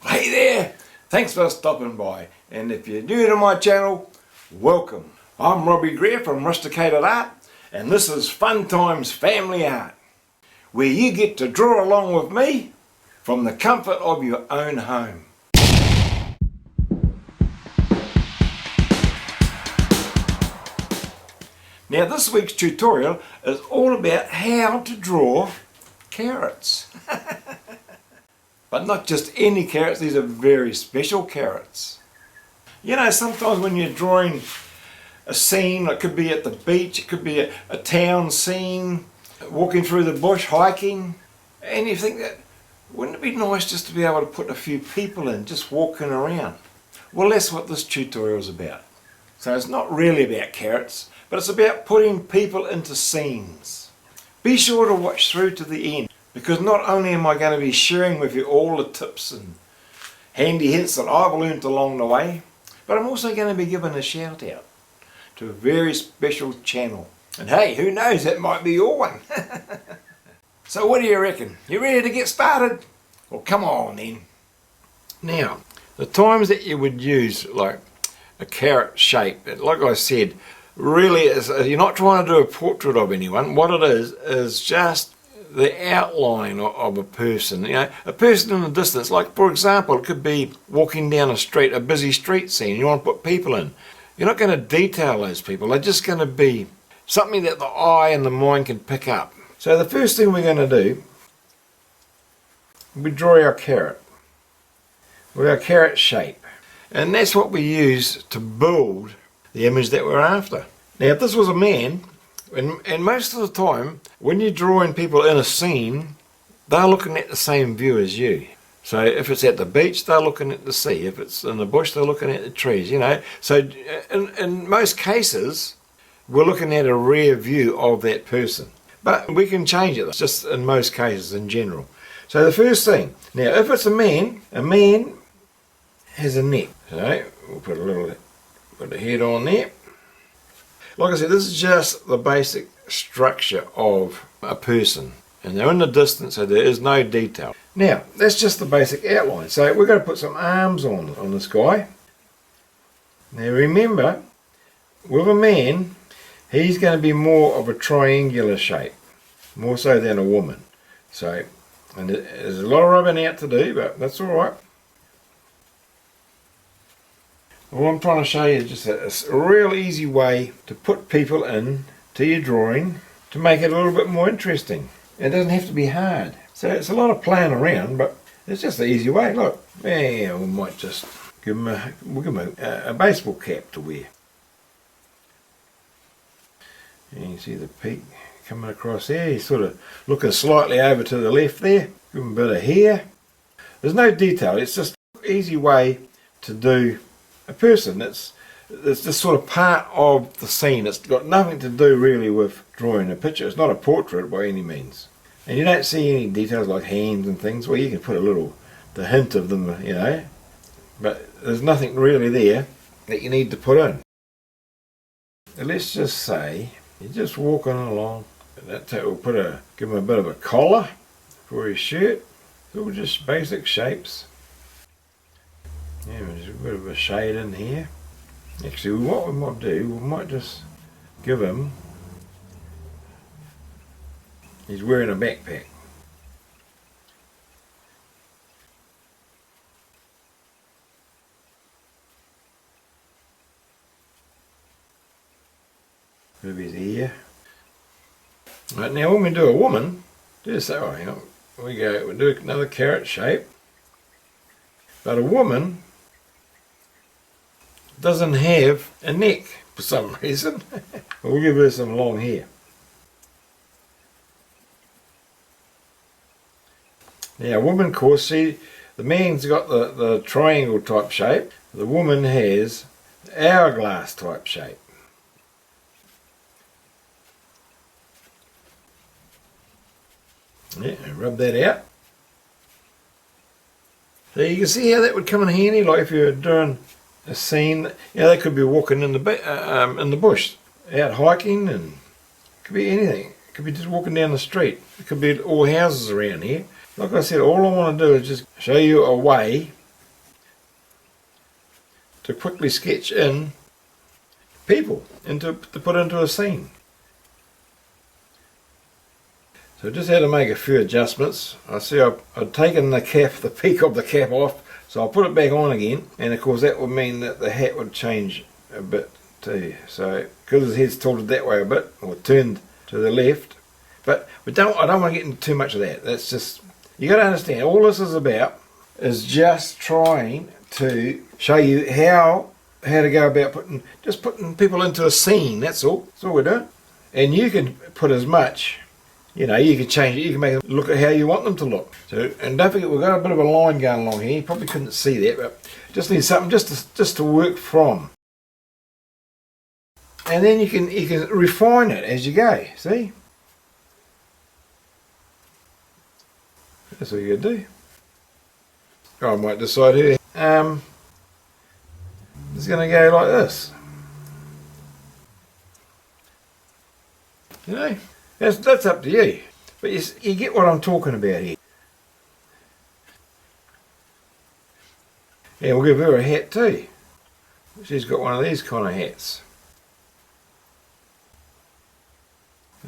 Hey there! Thanks for stopping by, and if you're new to my channel, welcome. I'm Robbie Greer from Rusticated-Art, and this is Fun Times Family Art, where you get to draw along with me from the comfort of your own home. Now this week's tutorial is all about how to draw carrots. But not just any carrots, these are very special carrots. You know, sometimes when you're drawing a scene, it could be at the beach, it could be a town scene, walking through the bush, hiking, and you think that, wouldn't it be nice just to be able to put a few people in, just walking around? Well, that's what this tutorial is about. So it's not really about carrots, but it's about putting people into scenes. Be sure to watch through to the end, because not only am I going to be sharing with you all the tips and handy hints that I've learned along the way, but I'm also going to be giving a shout out to a very special channel. And hey, who knows, that might be your one. So what do you reckon? You ready to get started? Well, come on then. Now, the times that you would use like a carrot shape, like I said, really is, you're not trying to do a portrait of anyone. What it is just the outline of a person. You know, a person in the distance, like for example, it could be walking down a street, a busy street scene, you want to put people in. You're not going to detail those people, they're just going to be something that the eye and the mind can pick up. So the first thing we're going to do, we draw our carrot with our carrot shape, and that's what we use to build the image that we're after. Now if this was a man, and most of the time when you're drawing people in a scene, they're looking at the same view as you. So if it's at the beach, they're looking at the sea. If it's in the bush, they're looking at the trees, you know. So in most cases, we're looking at a rear view of that person. But we can change it, just in most cases in general. So the first thing, now if it's a man has a neck. So we'll put a head on there. Like I said, this is just the basic structure of a person, and they're in the distance, so there is no detail. Now, that's just the basic outline. So we're going to put some arms on this guy. Now remember, with a man, he's going to be more of a triangular shape, more so than a woman. So, and there's a lot of rubbing out to do, but that's all right. What I'm trying to show you is just a real easy way to put people in to your drawing to make it a little bit more interesting. It doesn't have to be hard. So it's a lot of playing around, but it's just the easy way. Look, yeah, we might just give him a baseball cap to wear. And you can see the peak coming across there. He's sort of looking slightly over to the left there. Give him a bit of hair. There's no detail. It's just an easy way to do a person. It's just sort of part of the scene. It's got nothing to do really with drawing a picture. It's not a portrait by any means. And you don't see any details like hands and things. Well, you can put the hint of them, you know, but there's nothing really there that you need to put in. And let's just say you're just walking along. We'll give him a bit of a collar for his shirt. So we're just basic shapes. Yeah, there's a bit of a shade in here. Actually, what we might do, we might just give him, he's wearing a backpack. Bit of his ear. Right, now when we do a woman, just say, oh, hang on, we'll do another carrot shape. But a woman doesn't have a neck for some reason. We'll give her some long hair. Now a woman, of course, see, the man's got the triangle type shape. The woman has the hourglass type shape. Yeah, rub that out. So you can see how that would come in handy, like if you're doing a scene, you know, they could be walking in the bush, out hiking, and it could be anything. It could be just walking down the street. It could be all houses around here. Like I said, all I want to do is just show you a way to quickly sketch in people to put into a scene. So just had to make a few adjustments. I see I've taken the peak of the cap off, so I'll put it back on again, and of course that would mean that the hat would change a bit too. So because his head's tilted that way a bit, or turned to the left, but I don't want to get into too much of that. That's just, you got to understand, all this is about is just trying to show you how to go about putting people into a scene. That's all. That's all we're doing. And you can put as much, you know, you can change it. You can make them look at how you want them to look. So, and don't forget, we've got a bit of a line going along here. You probably couldn't see that, but just need something just to work from. And then you can refine it as you go. See? That's what you gotta do. I might decide here. It's going to go like this. You know, that's up to you. But you get what I'm talking about here. Yeah, we'll give her a hat too. She's got one of these kind of hats.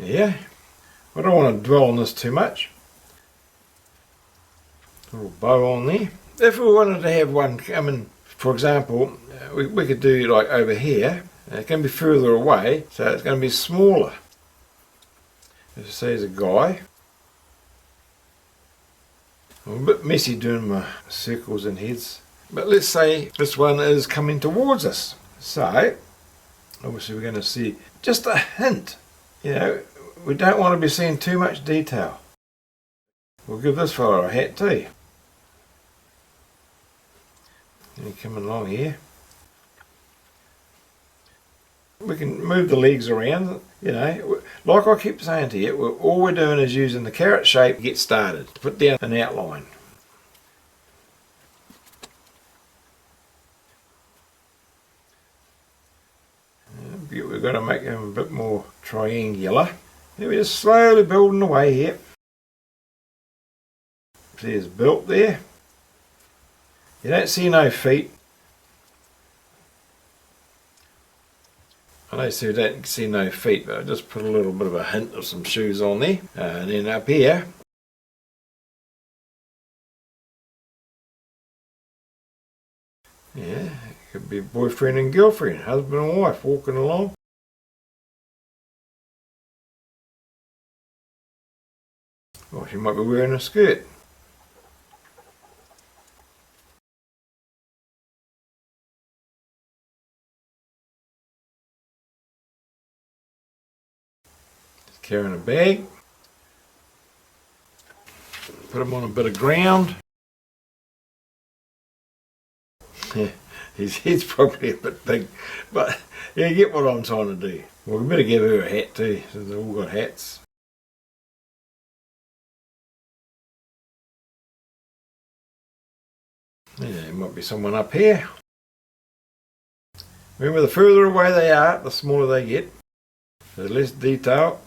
Yeah, I don't want to dwell on this too much. A little bow on there. If we wanted to have one come in, for example, we could do like over here. It can be further away, so it's going to be smaller. As you see, there's a guy. I'm a bit messy doing my circles and heads. But let's say this one is coming towards us. So, obviously we're going to see just a hint. You know, we don't want to be seeing too much detail. We'll give this fella a hat too. And coming along here. We can move the legs around, you know, like I keep saying to you, all we're doing is using the carrot shape to get started, to put down an outline. We've got to make them a bit more triangular. We're just slowly building away here. See, it's built there. You don't see no feet. I don't see no feet, but I just put a little bit of a hint of some shoes on there. And then up here, yeah, it could be boyfriend and girlfriend, husband and wife walking along. Or she might be wearing a skirt. Carrying a bag. Put him on a bit of ground. Yeah, his head's probably a bit big, but you get what I'm trying to do. Well, we better give her a hat too, since they've all got hats. Yeah, there might be someone up here. Remember, the further away they are, the smaller they get. So less detail.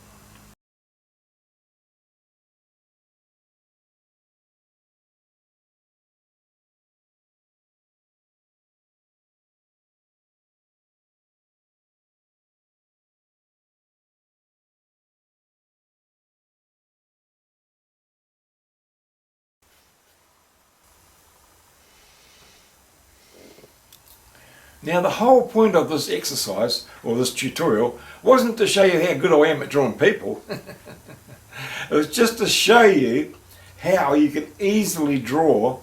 Now the whole point of this exercise, or this tutorial, wasn't to show you how good I am at drawing people. It was just to show you how you can easily draw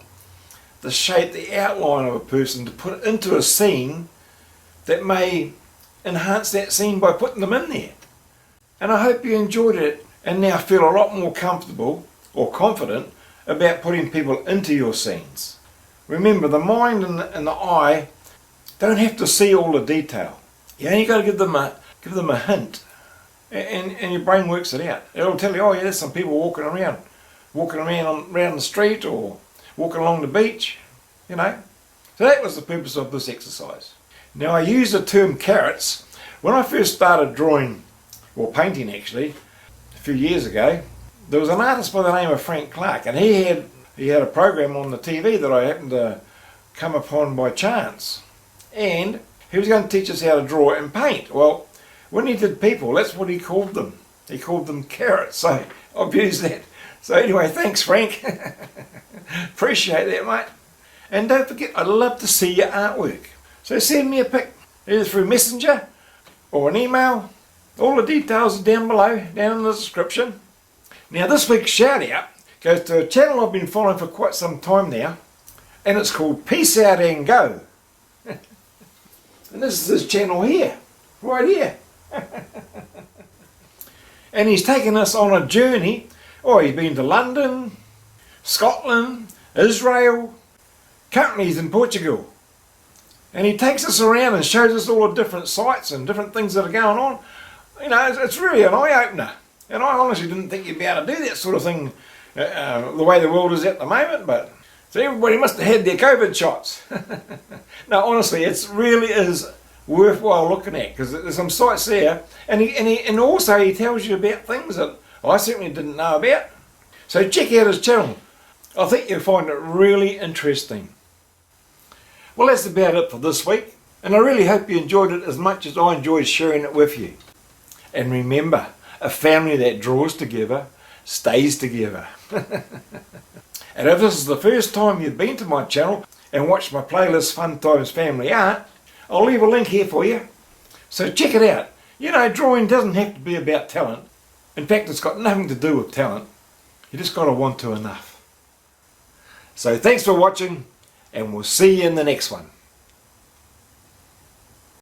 the shape, the outline of a person to put into a scene that may enhance that scene by putting them in there. And I hope you enjoyed it and now feel a lot more comfortable or confident about putting people into your scenes. Remember, the mind and the eye don't have to see all the detail. You only got to give them a hint, and your brain works it out. It'll tell you, oh yeah, there's some people walking around the street or walking along the beach, you know. So that was the purpose of this exercise. Now I use the term carrots. When I first started drawing, or painting actually, a few years ago, there was an artist by the name of Frank Clark, and he had a program on the TV that I happened to come upon by chance. and he was going to teach us how to draw and paint. Well, when he did people, that's what he called them. He called them carrots, so I've used that. So anyway, thanks Frank. Appreciate that, mate. And don't forget, I'd love to see your artwork. So send me a pic, either through Messenger or an email. All the details are down below, down in the description. Now this week's shout out goes to a channel I've been following for quite some time now, and it's called Peace Out and Go. And this is his channel here, right here. And he's taken us on a journey. Oh, he's been to London, Scotland, Israel, currently he's in Portugal. And he takes us around and shows us all the different sites and different things that are going on. You know, it's really an eye-opener. And I honestly didn't think you'd be able to do that sort of thing the way the world is at the moment. But so everybody must have had their COVID shots. No, honestly, it really is worthwhile looking at, because there's some sites there, and also he tells you about things that I certainly didn't know about. So check out his channel. I think you'll find it really interesting. Well, that's about it for this week, and I really hope you enjoyed it as much as I enjoyed sharing it with you. And remember, a family that draws together stays together. And if this is the first time you've been to my channel and watched my playlist Fun Times Family Art, I'll leave a link here for you. So check it out. You know, drawing doesn't have to be about talent. In fact, it's got nothing to do with talent. You just got to want to enough. So thanks for watching, and we'll see you in the next one.